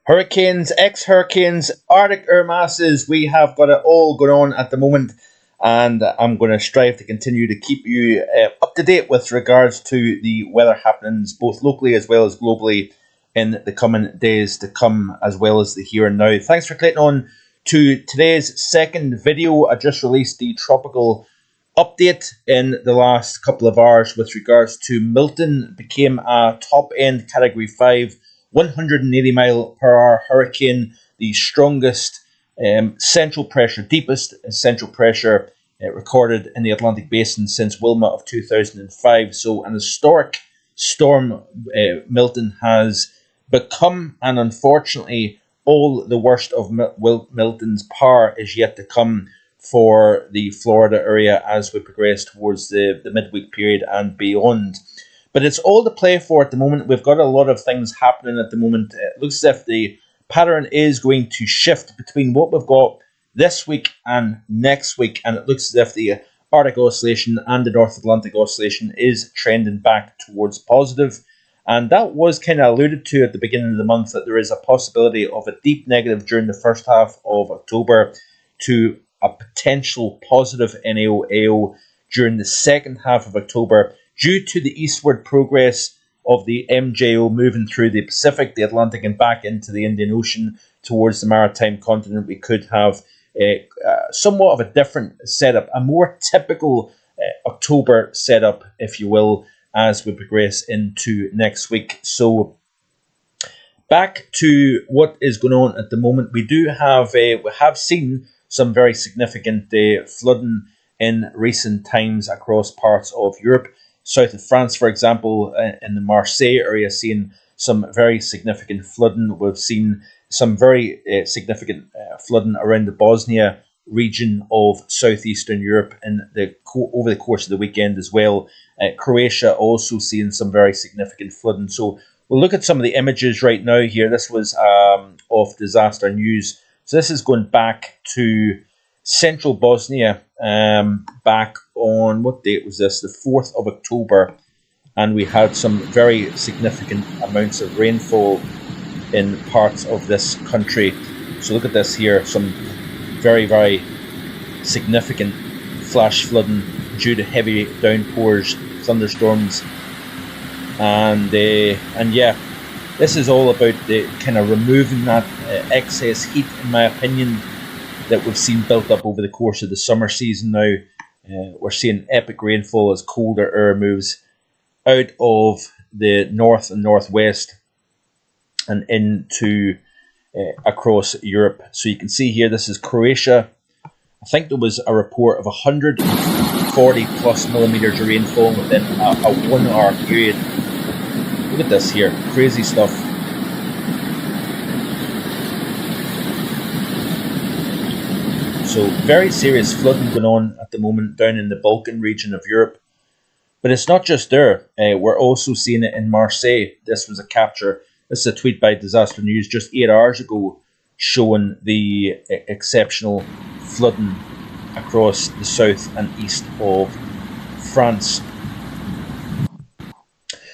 Hurricanes, ex-hurricanes, Arctic air masses, we have got it all going on at the moment, and I'm going to strive to continue to keep you up to date with regards to the weather happenings, both locally as well as globally, in the coming days to come, as well as the here and now. Thanks for clicking on to today's second video. I just released the tropical update in the last couple of hours with regards to Milton. Became a top-end Category 5 180 mile per hour hurricane, the strongest central pressure, deepest central pressure recorded in the Atlantic Basin since Wilma of 2005. So an historic storm Milton has become, and unfortunately all the worst of Milton's power is yet to come for the Florida area as we progress towards the midweek period and beyond. But it's all to play for at the moment. We've got a lot of things happening at the moment. It looks as if the pattern is going to shift between what we've got this week and next week. And it looks as if the Arctic Oscillation and the North Atlantic Oscillation is trending back towards positive. And that was kind of alluded to at the beginning of the month, that there is a possibility of a deep negative during the first half of October to a potential positive NAO/AO during the second half of October, due to the eastward progress of the MJO moving through the Pacific, the Atlantic, and back into the Indian Ocean towards the maritime continent. We could have somewhat of a different setup, a more typical October setup, if you will, as we progress into next week. So back to what is going on at the moment. We have seen some very significant flooding in recent times across parts of Europe. South of France, for example, in the Marseille area, seeing some very significant flooding. We've seen some very significant flooding around the Bosnia region of southeastern Europe over the course of the weekend as well. Croatia also seeing some very significant flooding. So we'll look at some of the images right now here. This was off Disaster News. So this is going back to central Bosnia, back on, what date was this? The 4th of October. And we had some very significant amounts of rainfall in parts of this country. So look at this here, some very, very significant flash flooding due to heavy downpours, thunderstorms. And yeah, this is all about the kind of removing that excess heat, in my opinion, that we've seen built up over the course of the summer season now. We're seeing epic rainfall as colder air moves out of the north and northwest and into across Europe. So you can see here, this is Croatia. I think there was a report of 140 plus millimeters of rainfall within a 1 hour period. Look at this here, crazy stuff. So very serious flooding going on at the moment down in the Balkan region of Europe. But it's not just there. We're also seeing it in Marseille. This was a capture. This is a tweet by Disaster News just 8 hours ago, showing the exceptional flooding across the south and east of France.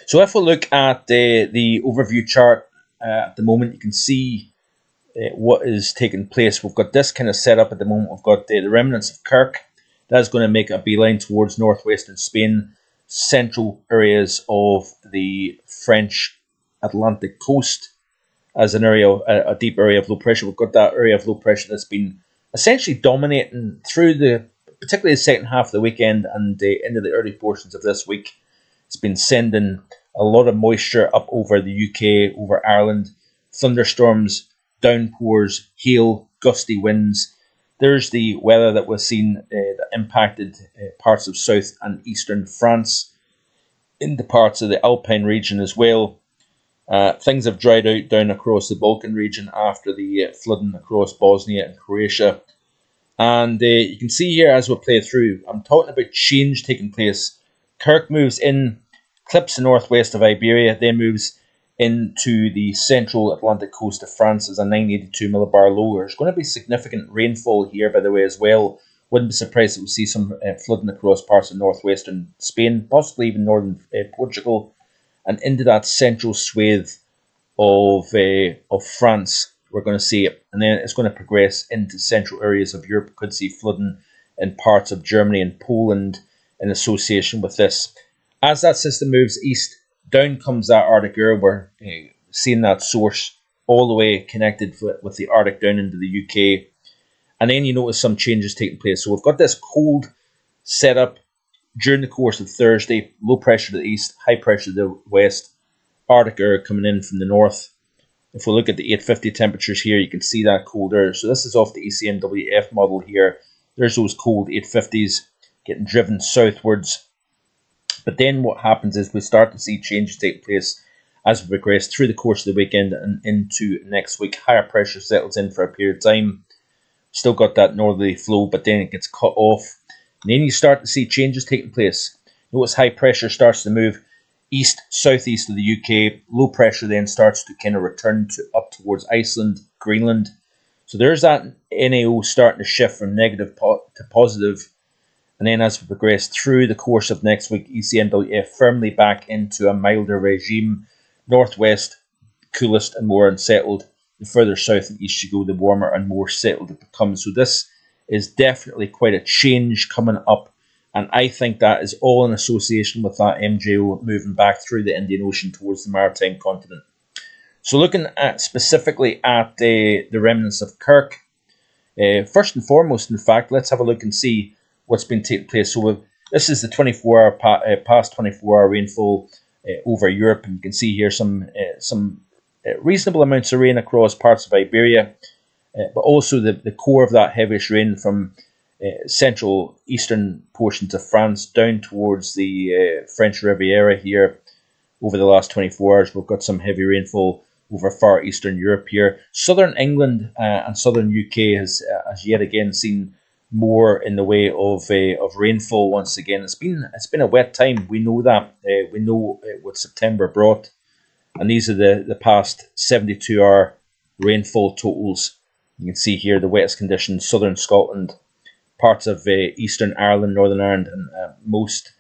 So if we look at the overview chart at the moment, you can see what is taking place. We've got this kind of setup at the moment. We've got the remnants of Kirk. That's going to make a beeline towards northwestern Spain, central areas of the French Atlantic coast as an area, a deep area of low pressure. We've got that area of low pressure that's been essentially dominating through particularly the second half of the weekend and into the early portions of this week. It's been sending a lot of moisture up over the UK, over Ireland, thunderstorms, downpours, hail, gusty winds. There's the weather that we've seen that impacted parts of south and eastern France, into parts of the Alpine region as well. Things have dried out down across the Balkan region after the flooding across Bosnia and Croatia. And you can see here as we play through, I'm talking about change taking place. Kirk moves in, clips the northwest of Iberia, then moves into the central Atlantic coast of France as a 982 millibar low. There's going to be significant rainfall here, by the way, as well. Wouldn't be surprised if we see some flooding across parts of northwestern Spain, possibly even northern Portugal, and into that central swathe of France. We're going to see it, and then it's going to progress into central areas of Europe. Could see flooding in parts of Germany and Poland in association with this. As that system moves east, down comes that Arctic air. We're seeing that source all the way connected with the Arctic down into the UK. And then you notice some changes taking place. So we've got this cold setup during the course of Thursday. Low pressure to the east, high pressure to the west. Arctic air coming in from the north. If we look at the 850 temperatures here, you can see that cold air. So this is off the ECNWF model here. There's those cold 850s getting driven southwards. But then what happens is we start to see changes take place as we progress through the course of the weekend and into next week. Higher pressure settles in for a period of time. Still got that northerly flow, but then it gets cut off. And then you start to see changes taking place. Notice high pressure starts to move east, southeast of the UK. Low pressure then starts to kind of return up towards Iceland, Greenland. So there's that NAO starting to shift from negative to positive. And then as we progress through the course of next week, ECNWF firmly back into a milder regime. Northwest, coolest and more unsettled. The further south and east you go, the warmer and more settled it becomes. So this is definitely quite a change coming up. And I think that is all in association with that MJO moving back through the Indian Ocean towards the maritime continent. So looking at specifically at the remnants of Kirk, first and foremost, in fact, let's have a look and see what's been taking place. So this is the 24-hour past 24-hour rainfall over Europe, and you can see here some reasonable amounts of rain across parts of Iberia, but also the core of that heaviest rain from central eastern portions of France down towards the French Riviera here over the last 24 hours. We've got some heavy rainfall over far eastern Europe here. Southern England and southern UK has yet again seen more in the way of rainfall once again. It's been a wet time. We know that. We know what September brought. And these are the past 72-hour rainfall totals. You can see here the wettest conditions, southern Scotland, parts of eastern Ireland, Northern Ireland, and most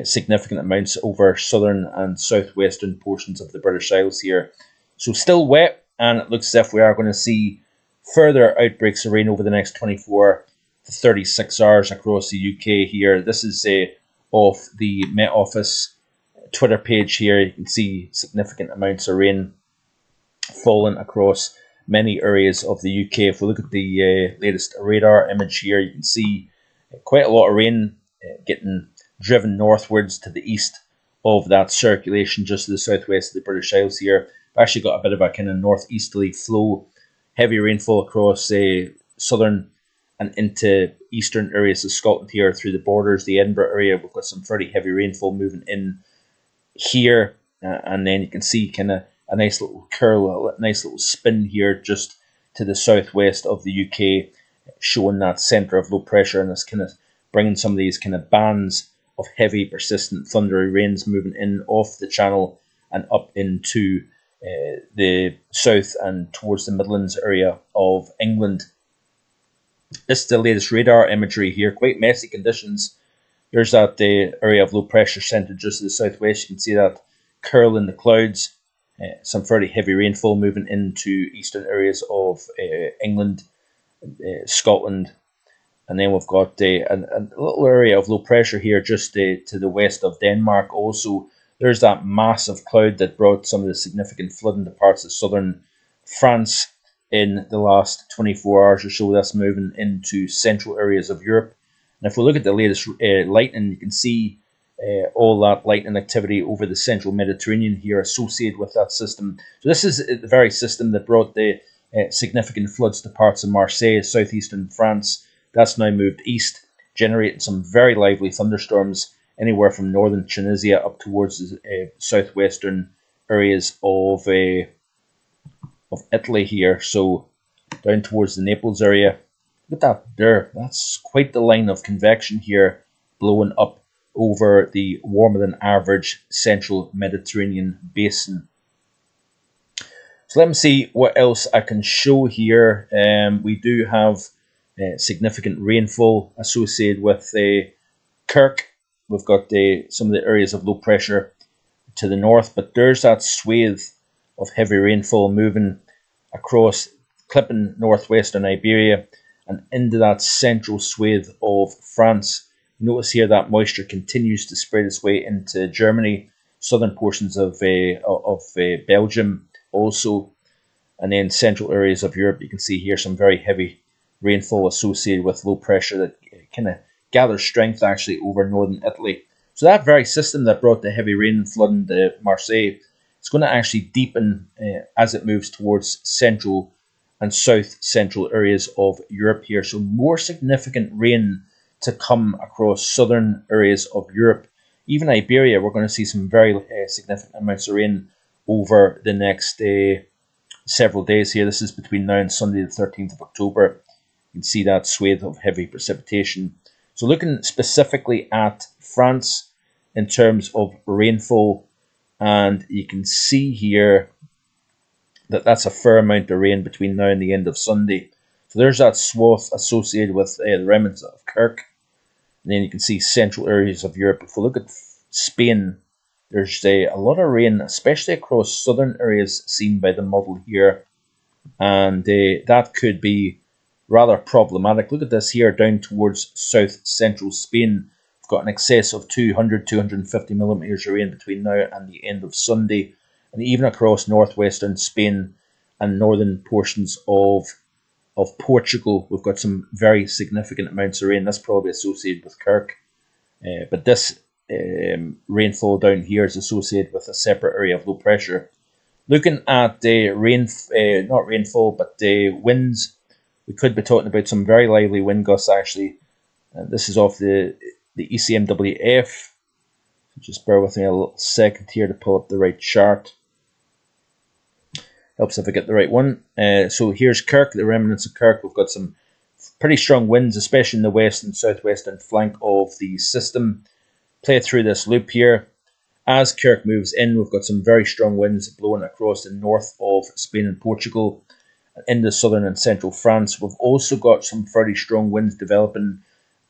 significant amounts over southern and southwestern portions of the British Isles here. So still wet, and it looks as if we are going to see further outbreaks of rain over the next 24 to 36 hours across the UK here. This is off the Met Office Twitter page here. You can see significant amounts of rain falling across many areas of the UK. If we look at the latest radar image here, you can see quite a lot of rain getting driven northwards to the east of that circulation just to the southwest of the British Isles here. We've actually got a bit of a kind of northeasterly flow, heavy rainfall across southern and into eastern areas of Scotland here through the borders, the Edinburgh area. We've got some fairly heavy rainfall moving in here, and then you can see kind of a nice little curl, a nice little spin here just to the southwest of the UK, showing that centre of low pressure, and it's kind of bringing some of these kind of bands of heavy, persistent, thundery rains moving in off the channel and up into the south and towards the Midlands area of England. This is the latest radar imagery here. Quite messy conditions. There's that area of low pressure centred just to the southwest. You can see that curl in the clouds. Some fairly heavy rainfall moving into eastern areas of England, Scotland. And then we've got a little area of low pressure here just to the west of Denmark. Also, there's that massive cloud that brought some of the significant flooding to parts of southern France in the last 24 hours or so. That's moving into central areas of Europe. And if we look at the latest lightning, you can see all that lightning activity over the central Mediterranean here associated with that system. So this is the very system that brought the significant floods to parts of Marseille, southeastern France. That's now moved east, generating some very lively thunderstorms anywhere from northern Tunisia up towards the southwestern areas of Italy here. So down towards the Naples area. Look at that there. That's quite the line of convection here blowing up over the warmer than average central Mediterranean basin. So let me see what else I can show here. We do have significant rainfall associated with Kirk. We've got some of the areas of low pressure to the north, but there's that swathe of heavy rainfall moving across, clipping northwestern Iberia and into that central swathe of France. Notice here that moisture continues to spread its way into Germany, southern portions of Belgium also, and then central areas of Europe. You can see here some very heavy rainfall associated with low pressure that kind of gathers strength actually over northern Italy. So that very system that brought the heavy rain and flooding to Marseille, it's going to actually deepen as it moves towards central and south central areas of Europe here. So more significant rain to come across southern areas of Europe. Even Iberia, we're going to see some very significant amounts of rain over the next several days here. This is between now and Sunday the 13th of October. You can see that swathe of heavy precipitation. So looking specifically at France in terms of rainfall, and you can see here that that's a fair amount of rain between now and the end of Sunday. So there's that swath associated with the remnants of Kirk. And then you can see central areas of Europe. If we look at Spain, there's a lot of rain, especially across southern areas seen by the model here. And that could be rather problematic. Look at this here down towards south central Spain. We've got an excess of 250 millimetres of rain between now and the end of Sunday. And even across northwestern Spain and northern portions of Portugal, we've got some very significant amounts of rain. That's probably associated with Kirk. But this rainfall down here is associated with a separate area of low pressure. Looking at the not rainfall, but the winds, we could be talking about some very lively wind gusts actually. This is off the ECMWF. Just bear with me a little second here to pull up the right chart. Helps if I get the right one. So here's Kirk, the remnants of Kirk. We've got some pretty strong winds, especially in the west and southwestern flank of the system. Play through this loop here. As Kirk moves in, we've got some very strong winds blowing across the north of Spain and Portugal and into southern and central France. We've also got some fairly strong winds developing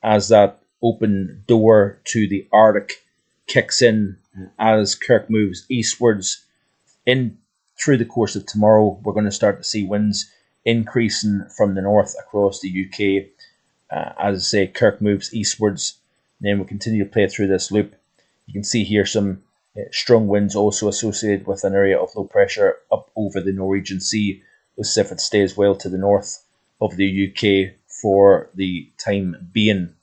as that open door to the Arctic kicks in as Kirk moves eastwards. In through the course of tomorrow, we're going to start to see winds increasing from the north across the UK as Kirk moves eastwards. And then we'll continue to play through this loop. You can see here some strong winds also associated with an area of low pressure up over the Norwegian Sea. As if it stays well to the north of the UK for the time being.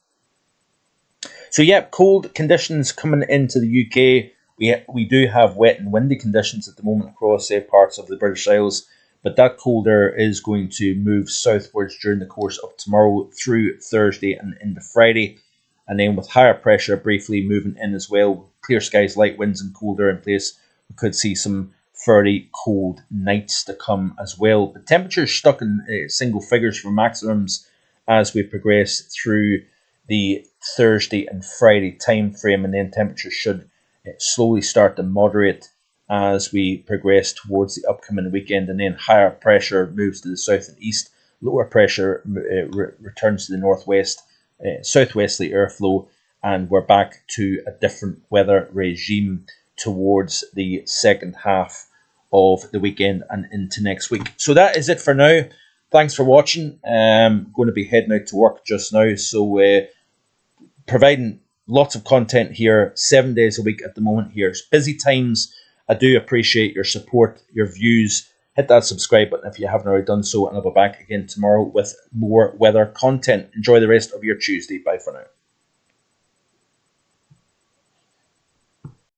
So yeah, cold conditions coming into the UK. We do have wet and windy conditions at the moment across parts of the British Isles, but that cold air is going to move southwards during the course of tomorrow through Thursday and into Friday. And then with higher pressure briefly moving in as well, clear skies, light winds and cold air in place, we could see some fairly cold nights to come as well. The temperatures stuck in single figures for maximums as we progress through the Thursday and Friday time frame, and then temperatures should slowly start to moderate as we progress towards the upcoming weekend, and then higher pressure moves to the south and east, lower pressure returns to the northwest, southwesterly airflow, and we're back to a different weather regime towards the second half of the weekend and into next week. So that is it for now. Thanks for watching. I'm going to be heading out to work just now, so providing lots of content here 7 days a week at the moment here. It's busy times. I do appreciate your support, your views. Hit that subscribe button if you haven't already done so, and I'll be back again tomorrow with more weather content. Enjoy the rest of your Tuesday. Bye for now.